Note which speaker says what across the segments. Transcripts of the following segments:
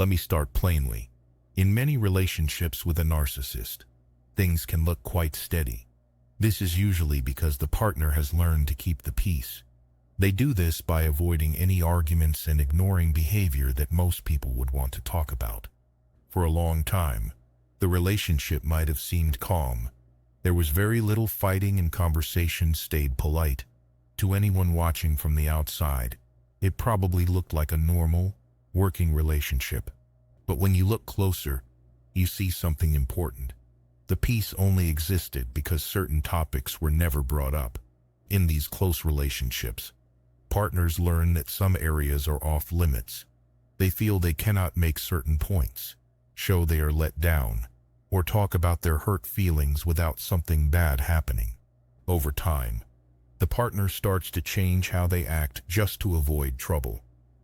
Speaker 1: Let me start plainly. In many relationships with a narcissist, things can look quite steady. This is usually because the partner has learned to keep the peace. They do this by avoiding any arguments and ignoring behavior that most people would want to talk about. For a long time, the relationship might have seemed calm. There was very little fighting and conversation stayed polite. To anyone watching from the outside, it probably looked like a normal, working relationship. But when you look closer, you see something important. The peace only existed because certain topics were never brought up. In these close relationships, partners learn that some areas are off limits. They feel they cannot make certain points, show they are let down, or talk about their hurt feelings without something bad happening. Over time, the partner starts to change how they act just to avoid trouble.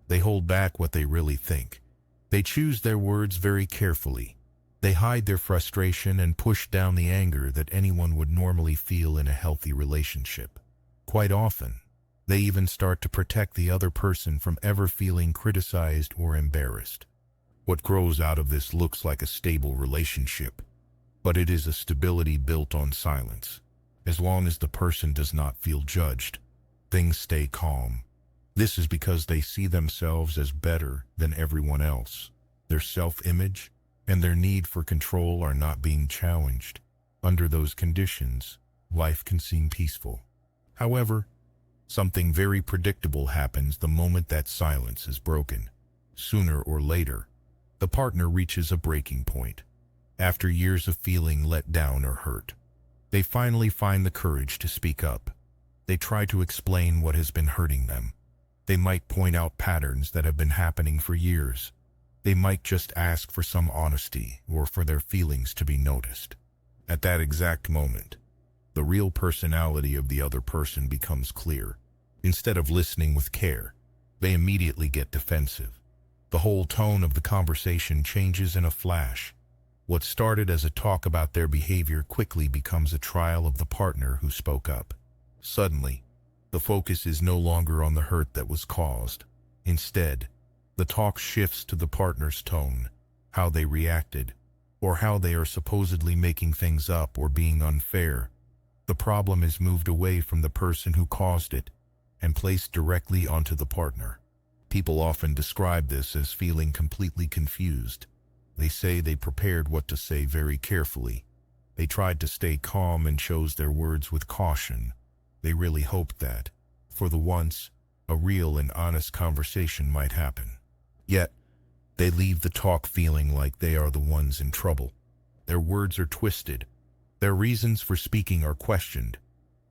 Speaker 1: They hold back what they really think. They choose their words very carefully. They hide their frustration and push down the anger that anyone would normally feel in a healthy relationship. Quite often, they even start to protect the other person from ever feeling criticized or embarrassed. What grows out of this looks like a stable relationship, but it is a stability built on silence. As long as the person does not feel judged, things stay calm. This is because they see themselves as better than everyone else. Their self-image and their need for control are not being challenged. Under those conditions, life can seem peaceful. However, something very predictable happens the moment that silence is broken. Sooner or later, the partner reaches a breaking point. After years of feeling let down or hurt, they finally find the courage to speak up. They try to explain what has been hurting them. They might point out patterns that have been happening for years. They might just ask for some honesty or for their feelings to be noticed. At that exact moment, the real personality of the other person becomes clear. Instead of listening with care, they immediately get defensive. The whole tone of the conversation changes in a flash. What started as a talk about their behavior quickly becomes a trial of the partner who spoke up. Suddenly, the focus is no longer on the hurt that was caused. Instead, the talk shifts to the partner's tone, how they reacted, or how they are supposedly making things up or being unfair. The problem is moved away from the person who caused it and placed directly onto the partner. People often describe this as feeling completely confused. They say they prepared what to say very carefully. They tried to stay calm and chose their words with caution. They really hoped that, for the once, a real and honest conversation might happen. Yet, they leave the talk feeling like they are the ones in trouble. Their words are twisted. Their reasons for speaking are questioned.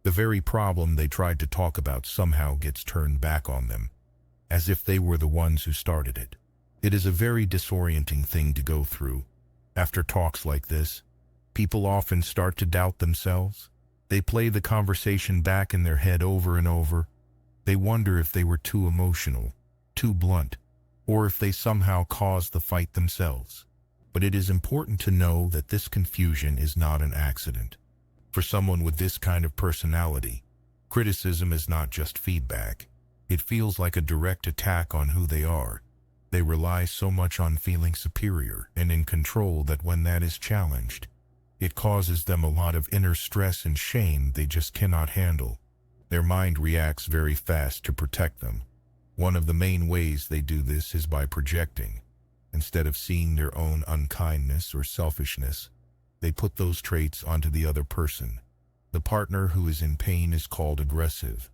Speaker 1: The very problem they tried to talk about somehow gets turned back on them, as if they were the ones who started it. It is a very disorienting thing to go through. After talks like this, people often start to doubt themselves. They play the conversation back in their head over and over. They wonder if they were too emotional, too blunt, or if they somehow caused the fight themselves. But it is important to know that this confusion is not an accident. For someone with this kind of personality, criticism is not just feedback. It feels like a direct attack on who they are. They rely so much on feeling superior and in control that when that is challenged, it causes them a lot of inner stress and shame they just cannot handle. Their mind reacts very fast to protect them. One of the main ways they do this is by projecting. Instead of seeing their own unkindness or selfishness, they put those traits onto the other person. The partner who is in pain is called aggressive.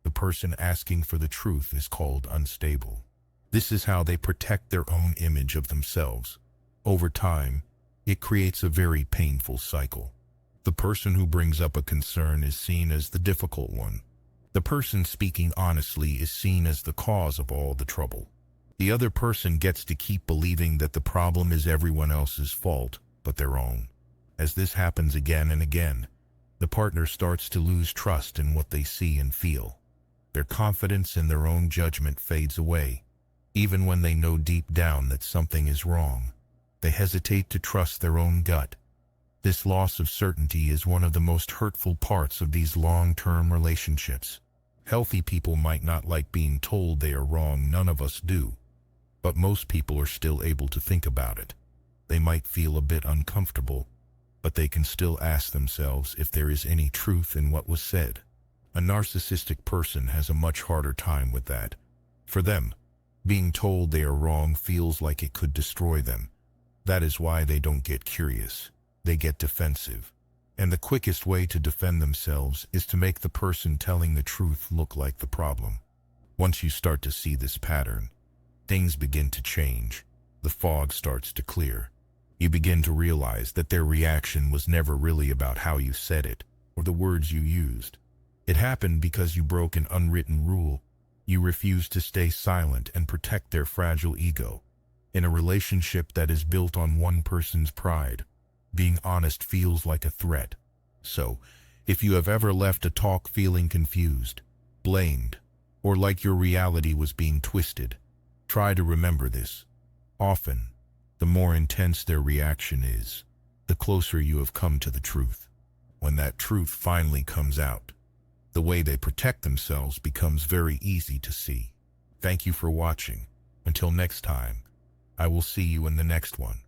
Speaker 1: The person asking for the truth is called unstable. This is how they protect their own image of themselves. Over time, it creates a very painful cycle. The person who brings up a concern is seen as the difficult one. The person speaking honestly is seen as the cause of all the trouble. The other person gets to keep believing that the problem is everyone else's fault but their own. As this happens again and again, the partner starts to lose trust in what they see and feel. Their confidence in their own judgment fades away. Even when they know deep down that something is wrong, they hesitate to trust their own gut. This loss of certainty is one of the most hurtful parts of these long-term relationships. Healthy people might not like being told they are wrong. None of us do. But most people are still able to think about it. They might feel a bit uncomfortable, but they can still ask themselves if there is any truth in what was said. A narcissistic person has a much harder time with that. For them, being told they are wrong feels like it could destroy them. That is why they don't get curious. They get defensive. And the quickest way to defend themselves is to make the person telling the truth look like the problem. Once you start to see this pattern, things begin to change. The fog starts to clear. You begin to realize that their reaction was never really about how you said it or the words you used. It happened because you broke an unwritten rule. You refused to stay silent and protect their fragile ego. In a relationship that is built on one person's pride, being honest feels like a threat. So, if you have ever left a talk feeling confused, blamed, or like your reality was being twisted, try to remember this. Often, the more intense their reaction is, the closer you have come to the truth. When that truth finally comes out, the way they protect themselves becomes very easy to see. Thank you for watching. Until next time, I will see you in the next one.